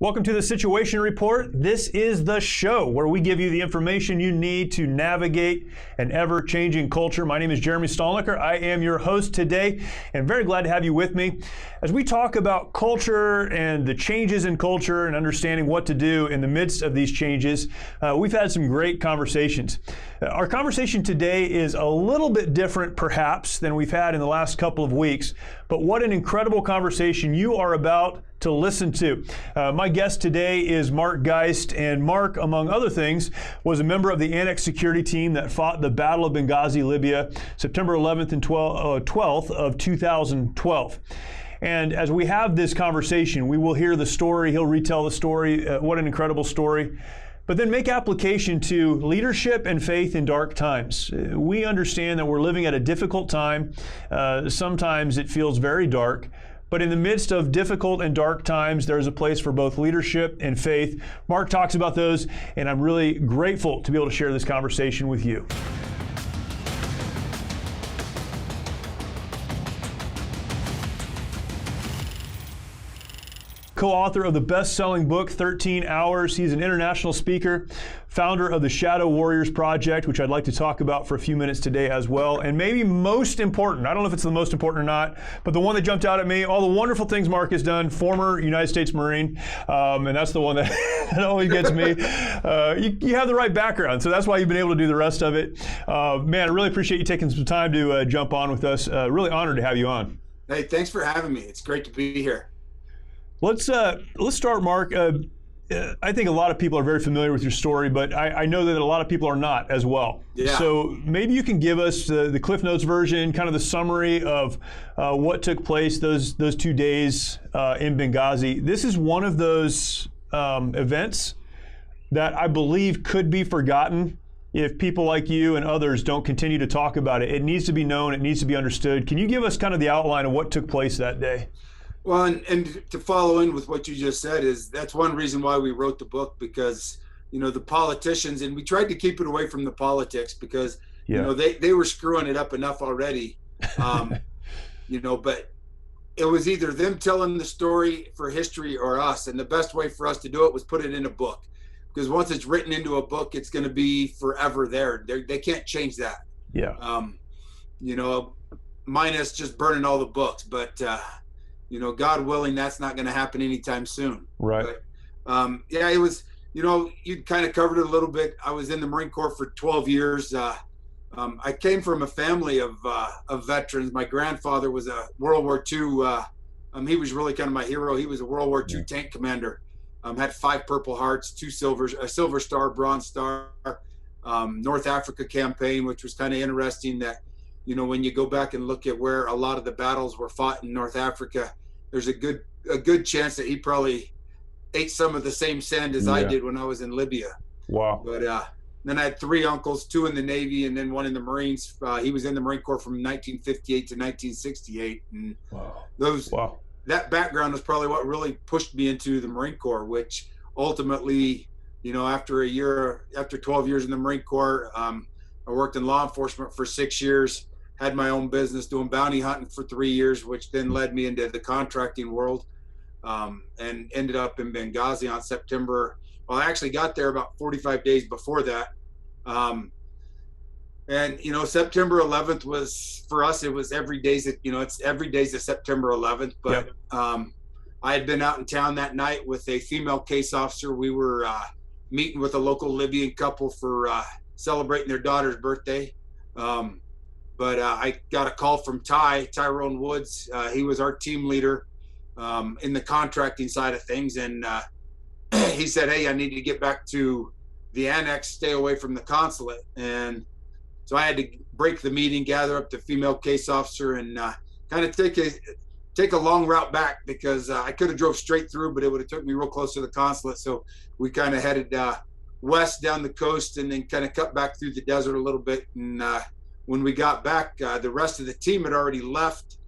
Welcome to the Situation Report. This is the show where we give you the information you need to navigate an ever-changing culture. My name is Jeremy Stolniker. I am your host today, and very glad to have you with me as we talk about culture and the changes in culture and understanding what to do in the midst of these changes. We've had some great conversations. Our conversation today is a little bit different, perhaps, than we've had in the last couple of weeks, but what an incredible conversation you are about to listen to. My guest today is Mark Geist, and Mark, among other things, was a member of the Annex Security Team that fought the Battle of Benghazi, Libya, September 11th and 12th of 2012. And as we have this conversation, we will hear the story, he'll retell the story, what an incredible story, but then make application to leadership and faith in dark times. We understand that we're living at a difficult time. Sometimes it feels very dark. But in the midst of difficult and dark times, there's a place for both leadership and faith. Mark talks about those, and I'm really grateful to be able to share this conversation with you. Co-author of the best-selling book, 13 Hours. He's an international speaker, founder of the Shadow Warriors Project, which I'd like to talk about for a few minutes today as well. And maybe most important, I don't know if it's the most important or not, but the one that jumped out at me, all the wonderful things Mark has done, former United States Marine, and that's the one that, that always gets me. You have the right background, so that's why you've been able to do the rest of it. Man, I really appreciate you taking some time to jump on with us. Really honored to have you on. Hey, thanks for having me. It's great to be here. Let's start, Mark. I think a lot of people are very familiar with your story, but I know that a lot of people are not as well. Yeah. So maybe you can give us the Cliff Notes version, kind of the summary of what took place those 2 days in Benghazi. This is one of those events that I believe could be forgotten if people like you and others don't continue to talk about it. It needs to be known. It needs to be understood. Can you give us kind of the outline of what took place that day? Well, and to follow in with what you just said, is that's one reason why we wrote the book, because, you know, the politicians, and we tried to keep it away from the politics because, you know, they were screwing it up enough already, you know, but it was either them telling the story for history or us. And the best way for us to do it was put it in a book, because once it's written into a book, it's going to be forever there. They can't change that. Yeah. You know, minus just burning all the books, but, you know, God willing, that's not going to happen anytime soon. Right. But, yeah, it was, you know, you kind of covered it a little bit. I was in the Marine Corps for 12 years. I came from a family of veterans. My grandfather was a World War II. He was really kind of my hero. He was a World War II tank commander. Had 5 Purple Hearts, 2 silvers, a Silver Star, Bronze Star, North Africa campaign, which was kind of interesting that, you know, when you go back and look at where a lot of the battles were fought in North Africa, there's a good chance that he probably ate some of the same sand as I did when I was in Libya. Wow. But then I had 3 uncles, 2 in the Navy and then 1 in the Marines. He was in the Marine Corps from 1958 to 1968. And that background was probably what really pushed me into the Marine Corps, which ultimately, you know, after 12 years in the Marine Corps, I worked in law enforcement for 6 years. Had my own business doing bounty hunting for 3 years, which then led me into the contracting world, and ended up in Benghazi on September. Well, I actually got there about 45 days before that. And, you know, September 11th was, for us, it was every day's, you know, it's every day's a September 11th. But I had been out in town that night with a female case officer. We were meeting with a local Libyan couple for celebrating their daughter's birthday. But I got a call from Tyrone Woods. He was our team leader in the contracting side of things. And he said, hey, I need to get back to the annex, stay away from the consulate. And so I had to break the meeting, gather up the female case officer, and kind of take a long route back, because I could have drove straight through, but it would have took me real close to the consulate. So we kind of headed west down the coast and then kind of cut back through the desert a little bit. And when we got back, the rest of the team had already left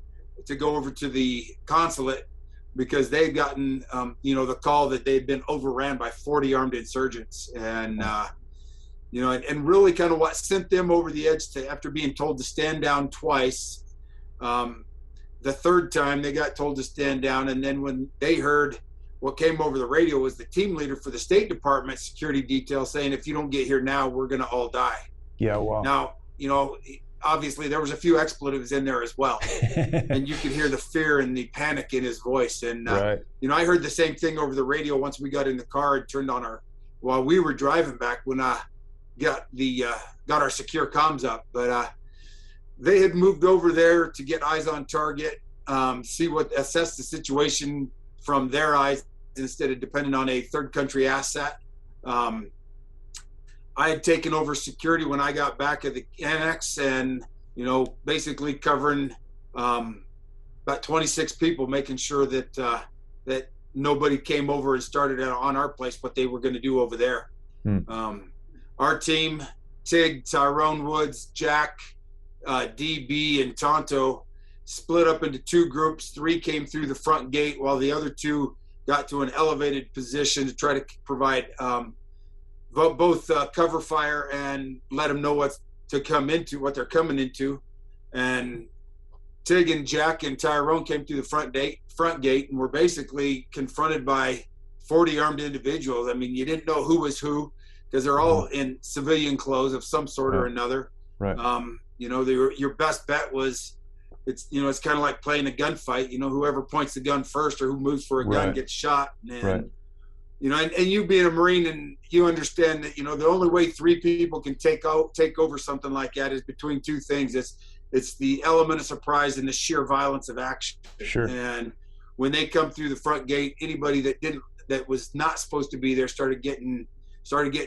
to go over to the consulate, because they'd gotten, you know, the call that they'd been overran by 40 armed insurgents. And, you know, and really kind of what sent them over the edge to, after being told to stand down twice, the third time they got told to stand down. And then when they heard what came over the radio was the team leader for the State Department security detail saying, if you don't get here now, we're going to all die. Yeah, wow. Now, obviously there was a few expletives in there as well. And you could hear the fear and the panic in his voice. And, right. I heard the same thing over the radio once we got in the car and turned on while we were driving back when I got our secure comms up. But they had moved over there to get eyes on target, assess the situation from their eyes instead of depending on a third country asset. I had taken over security when I got back at the Annex and, basically covering about 26 people, making sure that nobody came over and started on our place what they were going to do over there. Our team, Tig, Tyrone Woods, Jack, DB, and Tonto split up into two groups. 3 came through the front gate while the other 2 got to an elevated position to try to provide both cover fire and let them know what they're coming into. And Tig and Jack and Tyrone came through the front gate and were basically confronted by 40 armed individuals. I mean, you didn't know who was who because they're all in civilian clothes of some sort or another. Right. Your best bet was, it's kind of like playing a gunfight. Whoever points the gun first or who moves for a gun gets shot. And, and you being a Marine, and you understand that, the only way 3 people can take over something like that is between 2 things. It's the element of surprise and the sheer violence of action. Sure. And when they come through the front gate, anybody that was not supposed to be there started getting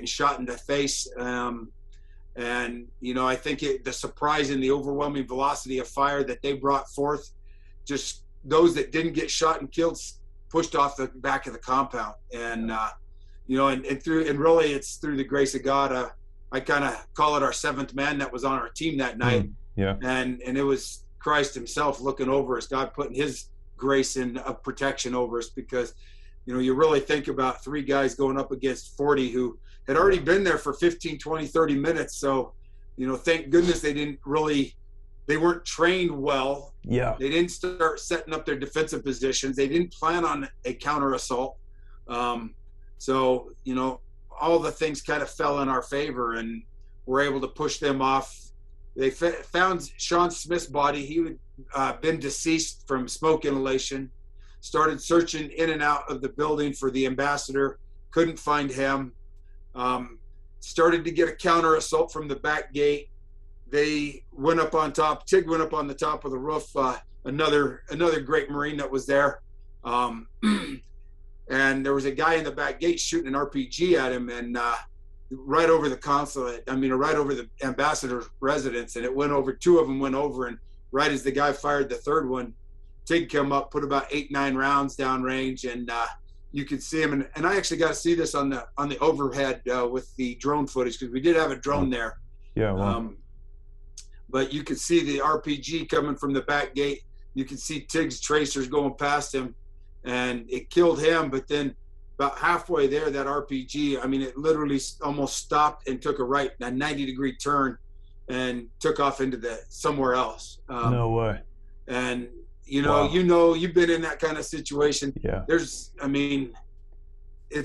shot in the face. And, I think the surprise and the overwhelming velocity of fire that they brought forth, just those that didn't get shot and killed pushed off the back of the compound. And, and really it's through the grace of God. I kind of call it our 7th man that was on our team that night. Yeah. And it was Christ himself looking over us, God putting his grace and protection over us, because, you really think about 3 guys going up against 40 who had already been there for 15, 20, 30 minutes. So, thank goodness they weren't trained well. Yeah. They didn't start setting up their defensive positions. They didn't plan on a counter assault. So, all the things kind of fell in our favor and we're able to push them off. They found Sean Smith's body. He had been deceased from smoke inhalation. Started searching in and out of the building for the ambassador. Couldn't find him. Started to get a counter assault from the back gate. They went up on top. Tig went up on the top of the roof. Another great Marine that was there. And there was a guy in the back gate shooting an RPG at him, and right over the consulate. Right over the ambassador's residence, and it went over. 2 of them went over, and right as the guy fired the 3rd one, Tig come up, put about 8-9 rounds down range, and you could see him. And I actually got to see this on the overhead with the drone footage, because we did have a drone there. Yeah. Wow. But you could see the RPG coming from the back gate. You could see Tig's tracers going past him, and it killed him. But then about halfway there, that RPG, it literally almost stopped and took a 90-degree turn and took off into somewhere else. No way. And, Wow. You've been in that kind of situation. Yeah. It's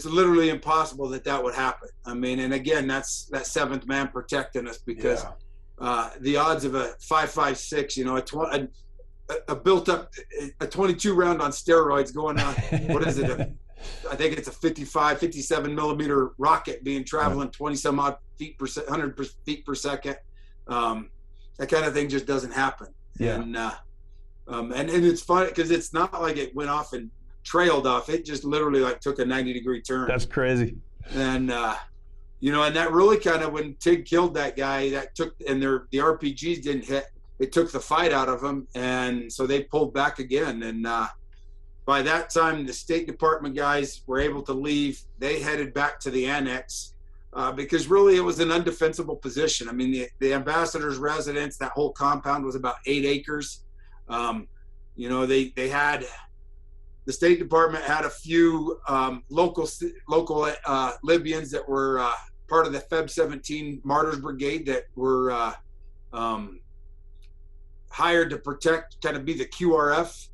literally impossible that would happen. And again, that's that 7th man protecting us, because the odds of a 5.56, a built up, a 22 round on steroids going on, what is it? I think it's a 57 millimeter rocket traveling 20 some odd feet per 100 feet per second. That kind of thing just doesn't happen. Yeah. And it's funny because it's not like it went off and trailed off. It just literally took a 90-degree turn. That's crazy. And, and that really kind of, when Tig killed that guy, the RPGs didn't hit, it took the fight out of them. And so they pulled back again. And by that time, the State Department guys were able to leave. They headed back to the Annex because really it was an undefensible position. The ambassador's residence, that whole compound was about 8 acres. They had, the State Department had a few local Libyans that were part of the Feb 17 Martyrs Brigade that were hired to protect, kind of be the QRF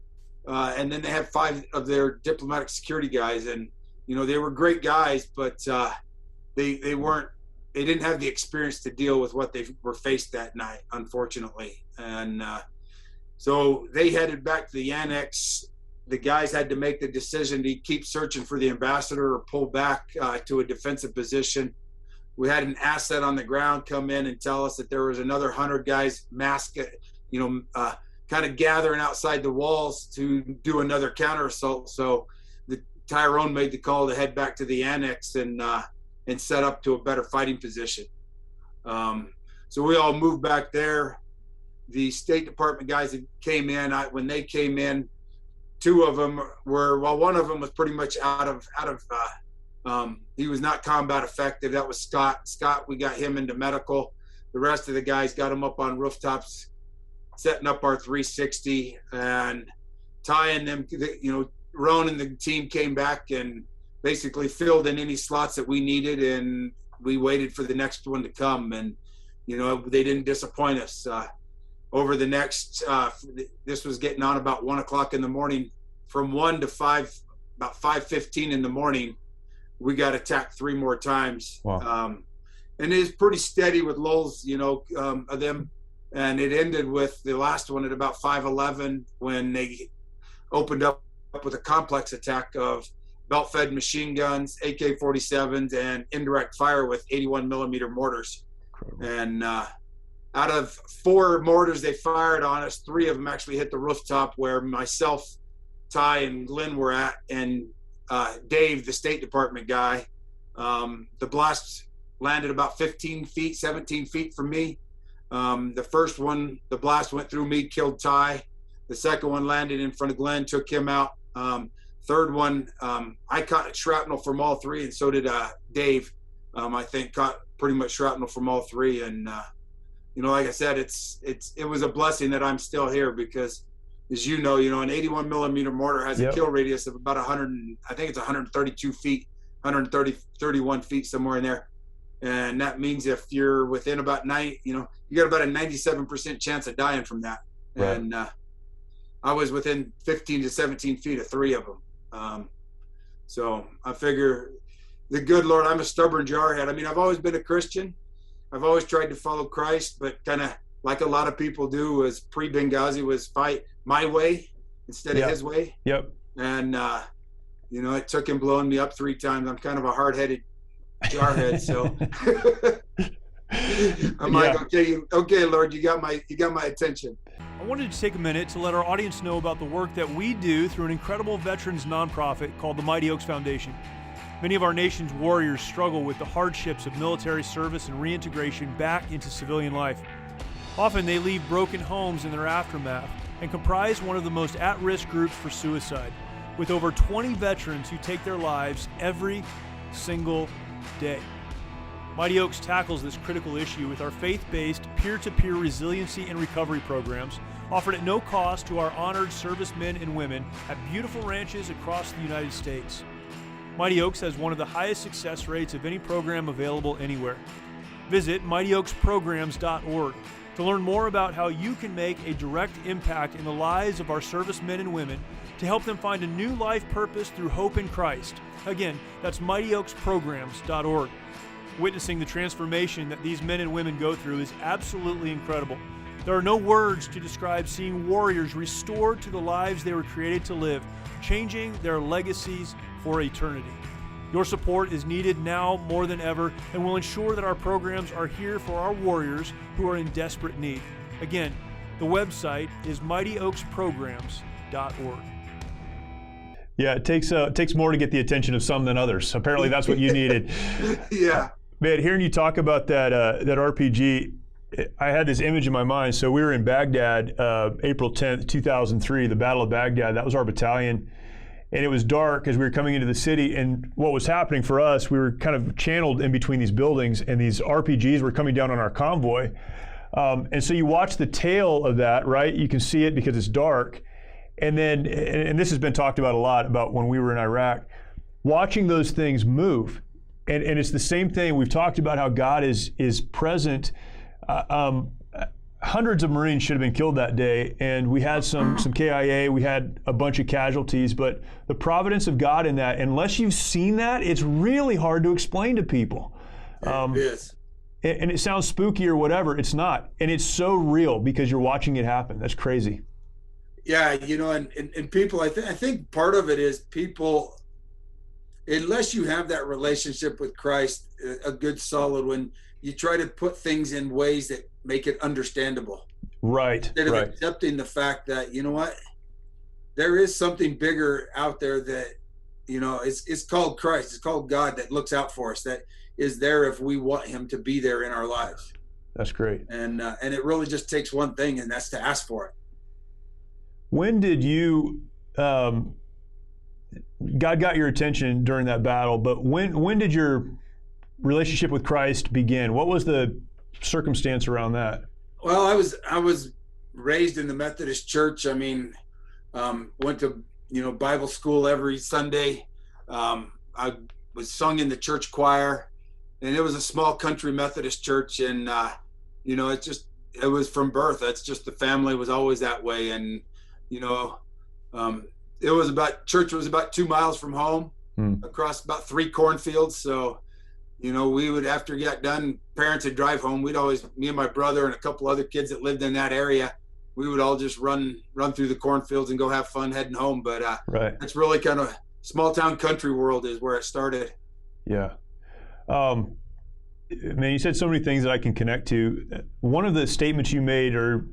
and then they had 5 of their diplomatic security guys, and they were great guys, but they didn't have the experience to deal with what they were faced that night, unfortunately. And so they headed back to the annex. The guys had to make the decision to keep searching for the ambassador or pull back to a defensive position. We had an asset on the ground come in and tell us that there was another 100 guys masked, kind of gathering outside the walls to do another counter assault. So the Tyrone made the call to head back to the annex and set up to a better fighting position. So we all moved back there. The State Department guys that came in, when they came in, 2 of them were, well, one of them was pretty much out of he was not combat effective. That was Scott. Scott, we got him into medical. The rest of the guys got him up on rooftops, setting up our 360 and tying them. Ron and the team came back and basically filled in any slots that we needed, and we waited for the next one to come. And they didn't disappoint us. Over the next, this was getting on about 1 o'clock in the morning. From 1 to 5, about 5:15 in the morning, we got attacked 3 more times. Wow. And it was pretty steady with lulls, of them. And it ended with the last one at about 5:11 when they opened up with a complex attack of belt-fed machine guns, AK-47s, and indirect fire with 81 millimeter mortars. Incredible. And out of 4 mortars they fired on us, 3 of them actually hit the rooftop where myself, Ty, and Glenn were at, and Dave, the State Department guy. The blast landed about 15 feet, 17 feet from me. The first one, the blast went through me, killed Ty. The second one landed in front of Glenn, took him out. Third one, I caught shrapnel from all 3, and so did Dave. I think caught pretty much shrapnel from all 3. And like I said, it was a blessing that I'm still here, because, as an 81 millimeter mortar has a kill radius of about 132 feet, 31 feet, somewhere in there. And that means if you're within about 9, you got about a 97% chance of dying from that. Right. And I was within 15 to 17 feet of 3 of them. So I figure the good Lord, I'm a stubborn jarhead. I mean, I've always been a Christian. I've always tried to follow Christ, but kind of like a lot of people do, was pre-Benghazi was fight my way instead of his way. Yep. And, it took him blowing me up 3 times. I'm kind of a hard-headed jarhead. So I'm like, okay, Lord, you got my attention. I wanted to take a minute to let our audience know about the work that we do through an incredible veterans nonprofit called the Mighty Oaks Foundation. Many of our nation's warriors struggle with the hardships of military service and reintegration back into civilian life. Often they leave broken homes in their aftermath and comprise one of the most at-risk groups for suicide, with over 20 veterans who take their lives every single day. Mighty Oaks tackles this critical issue with our faith-based, peer-to-peer resiliency and recovery programs offered at no cost to our honored servicemen and women at beautiful ranches across the United States. Mighty Oaks has one of the highest success rates of any program available anywhere. Visit mightyoaksprograms.org to learn more about how you can make a direct impact in the lives of our servicemen and women to help them find a new life purpose through hope in Christ. Again, that's mightyoaksprograms.org. Witnessing the transformation that these men and women go through is absolutely incredible. There are no words to describe seeing warriors restored to the lives they were created to live, changing their legacies for eternity. Your support is needed now more than ever and will ensure that our programs are here for our warriors who are in desperate need. Again, the website is mightyoaksprograms.org. Yeah, it takes more to get the attention of some than others. Apparently that's what you needed. Yeah. Man, hearing you talk about that RPG, I had this image in my mind. So we were in Baghdad, April 10th, 2003, the Battle of Baghdad. That was our battalion. And it was dark as we were coming into the city. And what was happening for us, we were kind of channeled in between these buildings, and these RPGs were coming down on our convoy. And so you watch the tail of that, right? You can see it because it's dark. And then, and this has been talked about a lot about when we were in Iraq, watching those things move. And it's the same thing. We've talked about how God is present. hundreds of Marines should have been killed that day, and we had some KIA, we had a bunch of casualties, but the providence of God in that, unless you've seen that, it's really hard to explain to people. It is. And it sounds spooky or whatever, it's not. And it's so real because you're watching it happen. That's crazy. Yeah, and people, I think part of it is people, unless you have that relationship with Christ, a good solid one, you try to put things in ways that make it understandable. Right. Instead of accepting the fact that, you know what, there is something bigger out there that, it's called Christ. It's called God, that looks out for us, that is there if we want him to be there in our lives. That's great. And it really just takes one thing, and that's to ask for it. When did you, God got your attention during that battle, but when did your relationship with Christ begin? What was the circumstance around that? Well, I was raised in the Methodist church. I mean, went to, Bible school every Sunday. I was sung in the church choir, and it was a small country Methodist church. And, it was from birth. That's just, the family was always that way. And, church was about 2 miles from home, across about 3 cornfields. So, we would, after we got done, parents would drive home. We'd always, me and my brother and a couple other kids that lived in that area, we would all just run through the cornfields and go have fun heading home. But right. It's really kind of small town country world is where it started. Yeah. Man, you said so many things that I can connect to. One of the statements you made, or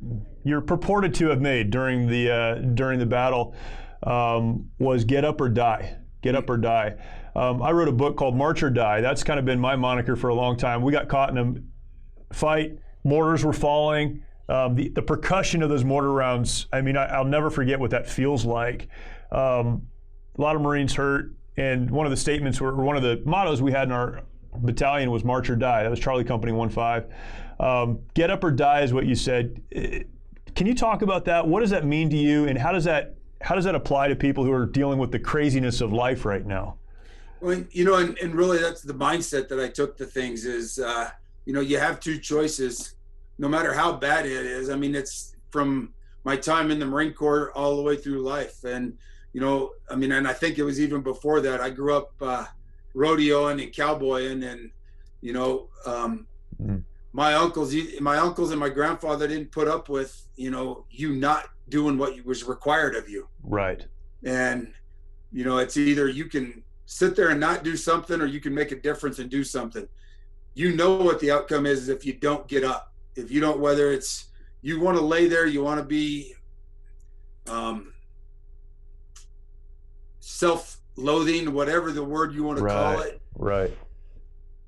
you're purported to have made during the battle, was "Get up or die." Get up or die. I wrote a book called March or Die. That's kind of been my moniker for a long time. We got caught in a fight. Mortars were falling. The percussion of those mortar rounds, I mean, I'll never forget what that feels like. A lot of Marines hurt. And one of the statements, or one of the mottos we had in our battalion was March or Die. That was Charlie Company 1-5. Get up or die is what you said. Can you talk about that? What does that mean to you? And how does that apply to people who are dealing with the craziness of life right now? Well, and really that's the mindset that I took to things is, you have 2 choices, no matter how bad it is. I mean, it's from my time in the Marine Corps all the way through life. And, and I think it was even before that. I grew up rodeoing and cowboying, and, my uncles and my grandfather didn't put up with, you not doing what was required of you. Right. And, it's either you can sit there and not do something, or you can make a difference and do something. You know what the outcome is if you don't get up. If you don't, whether it's you want to lay there, you want to be self-loathing, whatever the word you want to call it. Right.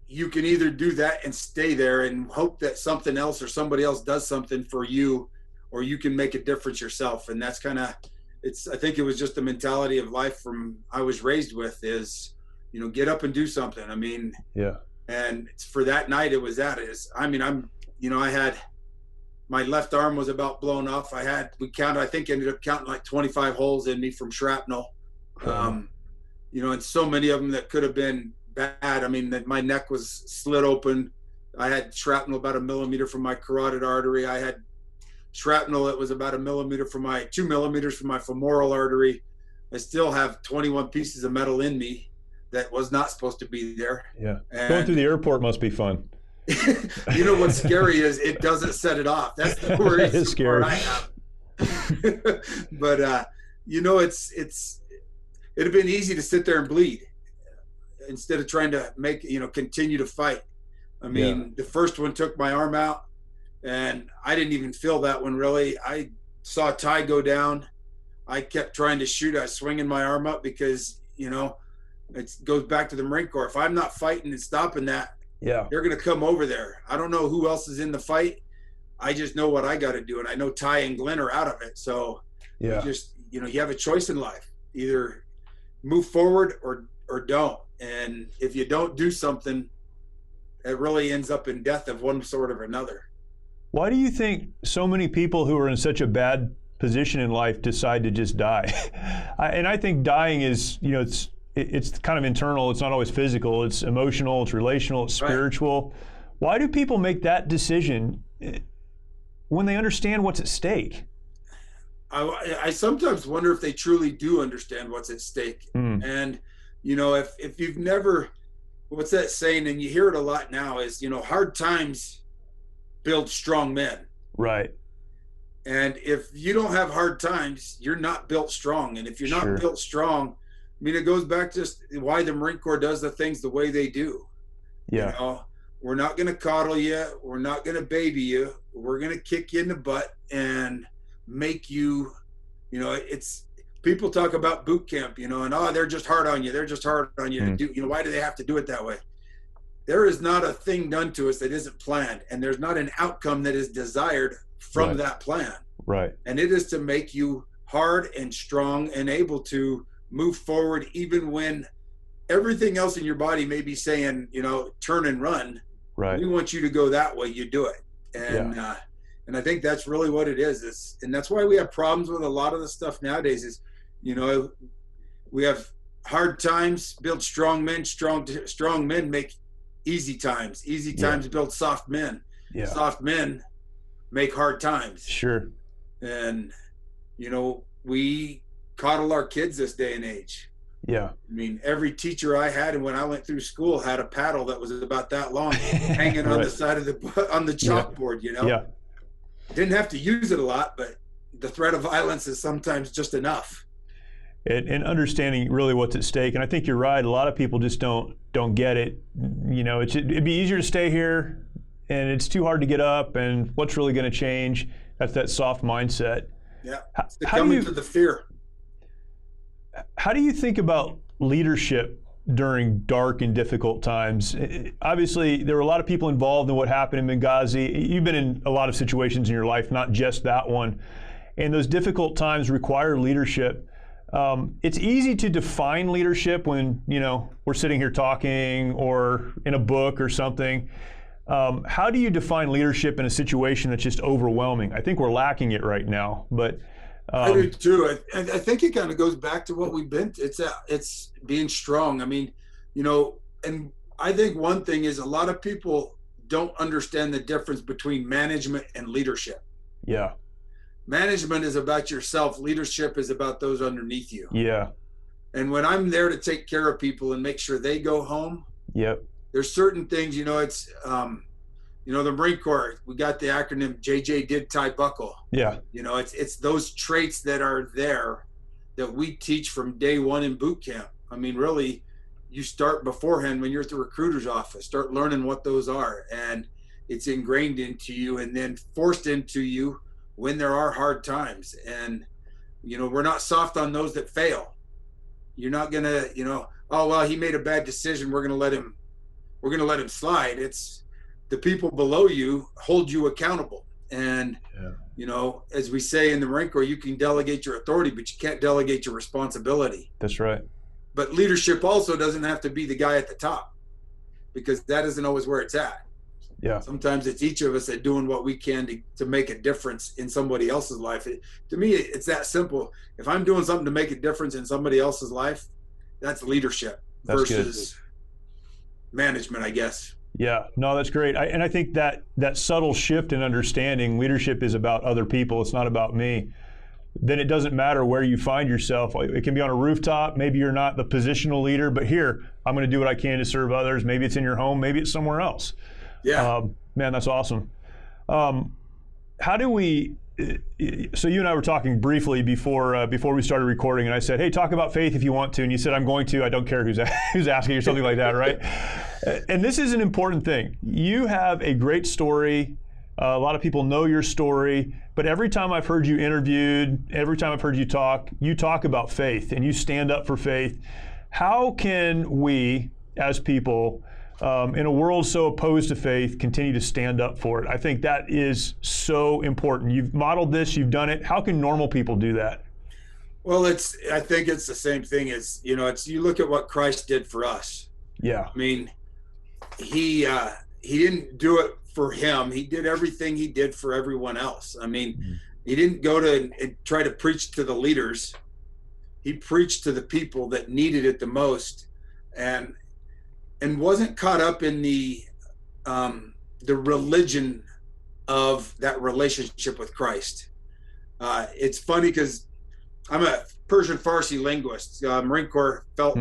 You can either do that and stay there and hope that something else or somebody else does something for you, or you can make a difference yourself. And that's kind of, I think it was just the mentality of life from I was raised with is, get up and do something. I mean, yeah. And for that night, it was I had, my left arm was about blown off. I think ended up counting like 25 holes in me from shrapnel. And so many of them that could have been bad. I mean, that my neck was slit open. I had shrapnel about 1 millimeter from my carotid artery. I had shrapnel that was about 2 millimeters from my femoral artery. I still have 21 pieces of metal in me that was not supposed to be there. Yeah. Going through the airport must be fun. What's scary is it doesn't set it off. That's the worst That is scary. part I have. But it'd have been easy to sit there and bleed instead of trying to continue to fight. I mean, The first one took my arm out, and I didn't even feel that one really. I saw Ty go down. I kept trying to shoot. I was swinging my arm up because, it goes back to the Marine Corps. If I'm not fighting and stopping that, they're going to come over there. I don't know who else is in the fight. I just know what I got to do. And I know Ty and Glenn are out of it. So you have a choice in life. Either move forward or don't. And if you don't do something, it really ends up in death of one sort or another. Why do you think so many people who are in such a bad position in life decide to just die? And I think dying is, it's kind of internal. It's not always physical. It's emotional. It's relational. It's spiritual. Right. Why do people make that decision? when they understand what's at stake? I sometimes wonder if they truly do understand what's at stake. And, if you've never, what's that saying? And you hear it a lot now is, hard times build strong men. Right. And if you don't have hard times, you're not built strong. And if you're not built strong, it goes back to just why the Marine Corps does the things the way they do. Yeah. We're not going to coddle you. We're not going to baby you. We're going to kick you in the butt and make you, it's, people talk about boot camp, and they're just hard on you. They're just hard on you to do, why do they have to do it that way? There is not a thing done to us that isn't planned, and there's not an outcome that is desired from that plan. Right. And it is to make you hard and strong and able to move forward even when everything else in your body may be saying, turn and run. Right. We want you to go that way, you do it. And I think that's really what it is. And that's why we have problems with a lot of the stuff nowadays is, we have hard times build strong men, strong men make easy times build soft men. Soft men make hard times. Sure. And, we coddle our kids this day and age. Yeah. Every teacher I had, and when I went through school, had a paddle that was about that long hanging on the side of on the chalkboard, Yeah. Didn't have to use it a lot, but the threat of violence is sometimes just enough. And understanding really what's at stake. And I think you're right. A lot of people just don't get it. It'd be easier to stay here, and it's too hard to get up. And what's really going to change? That's that soft mindset. Yeah. Coming to the fear. How do you think about leadership during dark and difficult times? Obviously, there were a lot of people involved in what happened in Benghazi. You've been in a lot of situations in your life, not just that one. And those difficult times require leadership. It's easy to define leadership when, we're sitting here talking or in a book or something. How do you define leadership in a situation that's just overwhelming? I think we're lacking it right now, but I do too. I think it kind of goes back to what we've been. It's being strong. And I think one thing is a lot of people don't understand the difference between management and leadership. Yeah. Management is about yourself. Leadership is about those underneath you. Yeah. And when I'm there to take care of people and make sure they go home, yep. There's certain things, it's, the Marine Corps, we got the acronym JJ did tie buckle. Yeah. It's those traits that are there that we teach from day one in boot camp. Really, you start beforehand when you're at the recruiter's office, start learning what those are. And it's ingrained into you and then forced into you when there are hard times. And, we're not soft on those that fail. You're not going to, he made a bad decision. We're going to let him slide. It's the people below you hold you accountable. And, as we say in the Marine Corps, you can delegate your authority, but you can't delegate your responsibility. That's right. But leadership also doesn't have to be the guy at the top, because that isn't always where it's at. Yeah. Sometimes it's each of us that doing what we can to make a difference in somebody else's life. To me, it's that simple. If I'm doing something to make a difference in somebody else's life, that's leadership versus management, I guess. Yeah, no, that's great. And I think that subtle shift in understanding leadership is about other people. It's not about me. Then it doesn't matter where you find yourself. It can be on a rooftop. Maybe you're not the positional leader, but here, I'm going to do what I can to serve others. Maybe it's in your home. Maybe it's somewhere else. Yeah. Man, that's awesome. How do we, so you and I were talking briefly before we started recording, and I said, hey, talk about faith if you want to. And you said, I'm going to. I don't care who's asking or something like that, right? And this is an important thing. You have a great story. A lot of people know your story, but every time I've heard you interviewed, every time I've heard you talk about faith and you stand up for faith. How can we, as people, in a world so opposed to faith, continue to stand up for it? I think that is so important. You've modeled this, you've done it. How can normal people do that? Well, I think it's the same thing as, you look at what Christ did for us. Yeah. He didn't do it for him. He did everything he did for everyone else. He didn't go to and try to preach to the leaders. He preached to the people that needed it the most, and wasn't caught up in the religion of that relationship with Christ. It's funny because I'm a Persian Farsi linguist. Marine Corps felt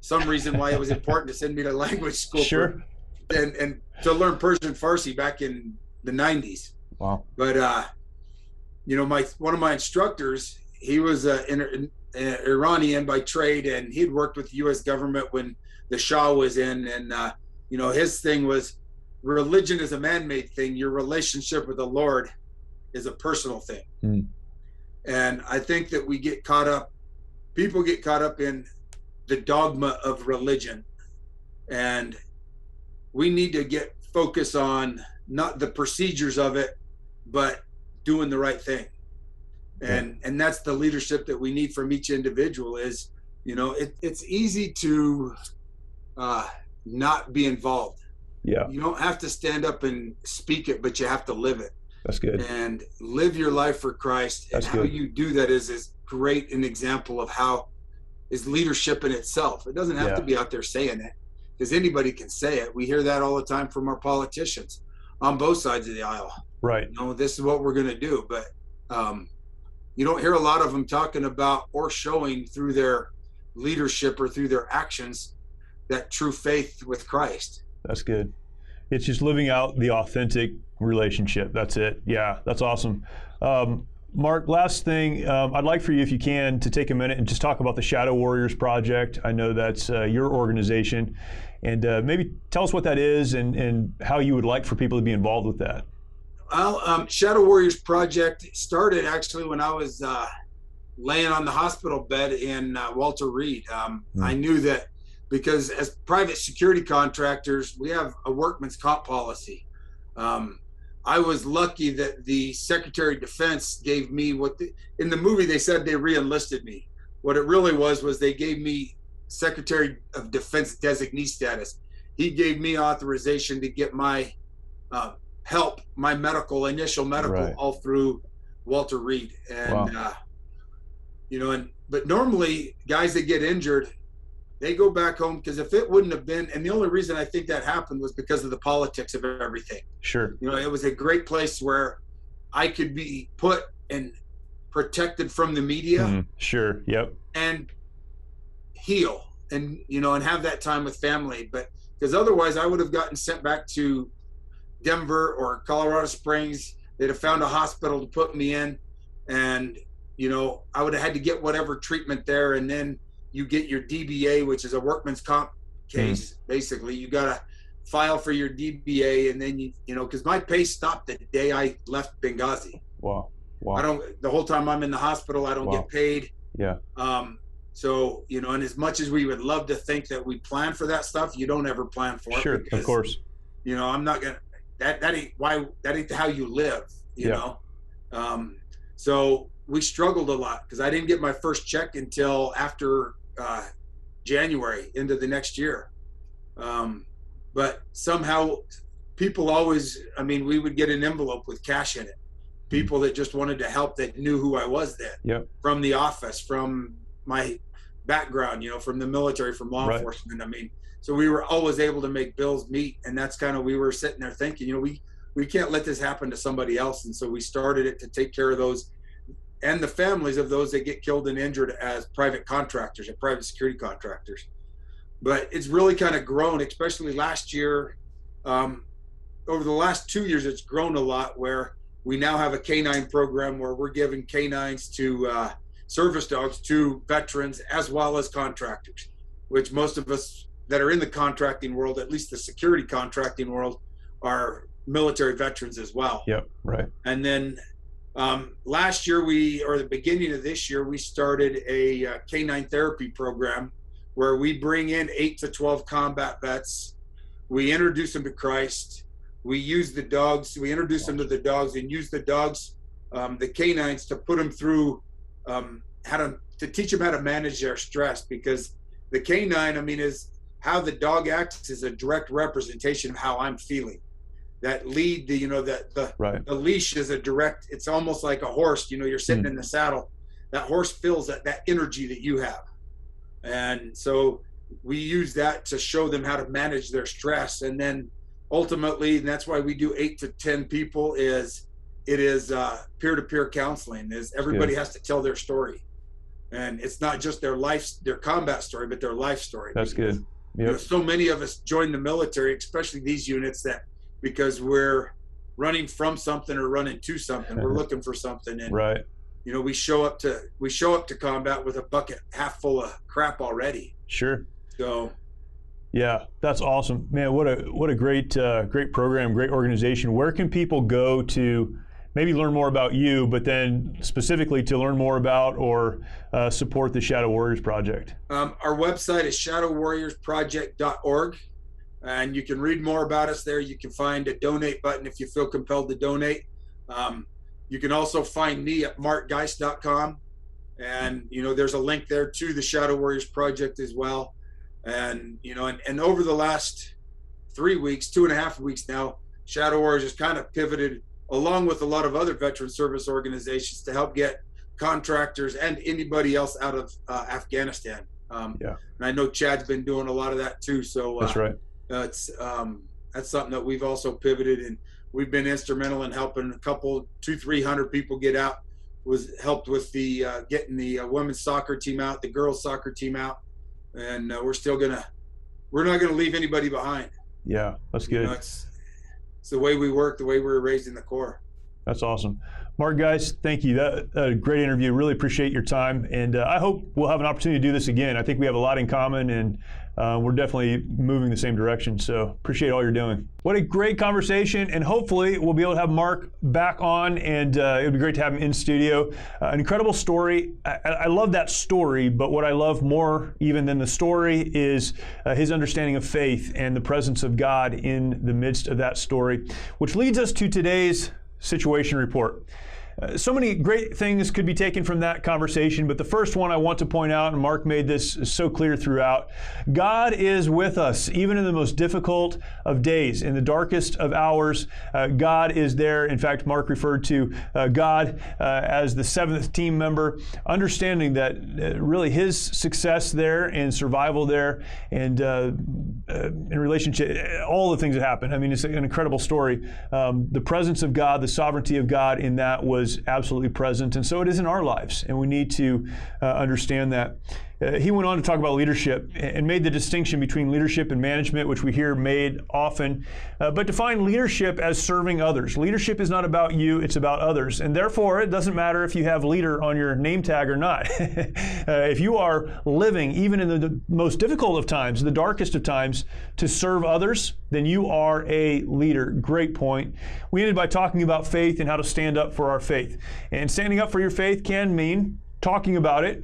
some reason why it was important to send me to language school Sure. and to learn Persian Farsi back in the 90s. Wow. But one of my instructors, he was an Iranian by trade, and he'd worked with the U.S. government when the Shah was in, and his thing was religion is a man-made thing. Your relationship with the Lord is a personal thing. And I think that people get caught up in the dogma of religion, and we need to get focused on not the procedures of it, but doing the right thing. And that's the leadership that we need from each individual. Is it's easy to not be involved. You don't have to stand up and speak it, but you have to live it. That's good. And live your life for Christ. And how you do that is as great an example of how is leadership in itself. It doesn't have to be out there saying it, because anybody can say it. We hear that all the time from our politicians on both sides of the aisle. Right. This is what we're going to do. But you don't hear a lot of them talking about or showing through their leadership or through their actions that true faith with Christ. That's good. It's just living out the authentic relationship. That's it. Yeah, that's awesome. Mark, last thing, I'd like for you, if you can, to take a minute and just talk about the Shadow Warriors Project. I know that's your organization, and maybe tell us what that is and how you would like for people to be involved with that. Well, Shadow Warriors Project started actually when I was laying on the hospital bed in Walter Reed. I knew that because as private security contractors, we have a workman's comp policy. I was lucky that the Secretary of Defense gave me in the movie they said they re-enlisted me. What it really was they gave me Secretary of Defense designee status. He gave me authorization to get my help, my initial medical all through Walter Reed. And, but normally guys that get injured, they go back home, because if it wouldn't have been, and the only reason I think that happened was because of the politics of everything. Sure. It was a great place where I could be put and protected from the media. Sure. Yep. And heal and, and have that time with family. But because otherwise I would have gotten sent back to Denver or Colorado Springs. They'd have found a hospital to put me in, and, I would have had to get whatever treatment there. And then you get your DBA, which is a workman's comp case. Basically, you got to file for your DBA, and then because my pay stopped the day I left Benghazi. Wow. The whole time I'm in the hospital, I don't get paid. Yeah. So, and as much as we would love to think that we plan for that stuff, you don't ever plan for it. Sure, because, of course. I'm not gonna. That ain't how you live. You know. So we struggled a lot because I didn't get my first check until after January into the next year. But somehow people always, we would get an envelope with cash in it. People that just wanted to help, that knew who I was then. From the office, from my background, from the military, from law enforcement. So we were always able to make bills meet. And that's kind of, we were sitting there thinking, we can't let this happen to somebody else. And so we started it to take care of those and the families of those that get killed and injured as private contractors and private security contractors. But it's really kind of grown, especially last year. Over the last 2 years, it's grown a lot, where we now have a canine program where we're giving canines to service dogs to veterans as well as contractors, which most of us that are in the contracting world, at least the security contracting world, are military veterans as well. And then last year, the beginning of this year, we started a canine therapy program where we bring in 8 to 12 combat vets. We introduce them to Christ. We use the dogs. We introduce them to the dogs and use the dogs, the canines, to put them through to teach them how to manage their stress, because the canine, is how the dog acts is a direct representation of how I'm feeling. That lead, the leash is a direct, it's almost like a horse, you're sitting in the saddle. That horse feels that energy that you have. And so we use that to show them how to manage their stress. And then ultimately, and that's why we do 8 to 10 people, it is peer-to-peer counseling. Is everybody has to tell their story. And it's not just their combat story, but their life story. That's good. Yep. You know, so many of us join the military, especially these units, because we're running from something or running to something. We're looking for something. And, right. You know, we show up to combat with a bucket half full of crap already. Sure. So. Yeah, that's awesome, man. What a great program, great organization. Where can people go to maybe learn more about you, but then specifically to learn more about or support the Shadow Warriors Project? Our website is shadowwarriorsproject.org, and you can read more about us there. You can find a donate button if you feel compelled to donate. You can also find me at markgeist.com, and you know, there's a link there to the Shadow Warriors Project as well. And you know, and over the last 3 weeks, 2.5 weeks now, Shadow Warriors has kind of pivoted, along with a lot of other veteran service organizations, to help get contractors and anybody else out of Afghanistan. And I know Chad's been doing a lot of that too. So that's right. That's something that we've also pivoted, and we've been instrumental in helping a couple, 200-300 people get out. Helped with the getting the women's soccer team out, the girls soccer team out. And we're not gonna leave anybody behind. Yeah, that's good. You know, it's the way we work, the way we were raised in the Corps. That's awesome. Mark Geist, thank you. That a great interview. Really appreciate your time, and I hope we'll have an opportunity to do this again. I think we have a lot in common, and we're definitely moving the same direction. So appreciate all you're doing. What a great conversation, and hopefully we'll be able to have Mark back on, and it would be great to have him in studio. An incredible story. I love that story, but what I love more even than the story is his understanding of faith and the presence of God in the midst of that story, which leads us to today's situation report. So many great things could be taken from that conversation, but the first one I want to point out, and Mark made this so clear throughout, God is with us, even in the most difficult of days, in the darkest of hours. God is there. In fact, Mark referred to God as the 7th team member, understanding that really his success there and survival there, and in relationship, all the things that happened. I mean, it's an incredible story. The presence of God, the sovereignty of God in that was absolutely present, and so it is in our lives, and we need to understand that. He went on to talk about leadership and made the distinction between leadership and management, which we hear made often, but define leadership as serving others. Leadership is not about you, it's about others, and therefore it doesn't matter if you have leader on your name tag or not. If you are living, even in the most difficult of times, the darkest of times, to serve others, then you are a leader. Great point. We ended by talking about faith and how to stand up for our faith. And standing up for your faith can mean talking about it,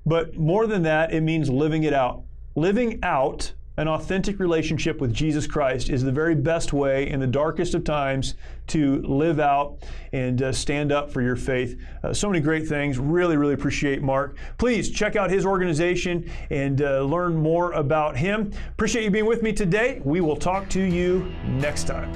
but more than that, it means living it out. Living out an authentic relationship with Jesus Christ is the very best way in the darkest of times to live out and stand up for your faith. So many great things. Really, really appreciate Mark. Please check out his organization and learn more about him. Appreciate you being with me today. We will talk to you next time.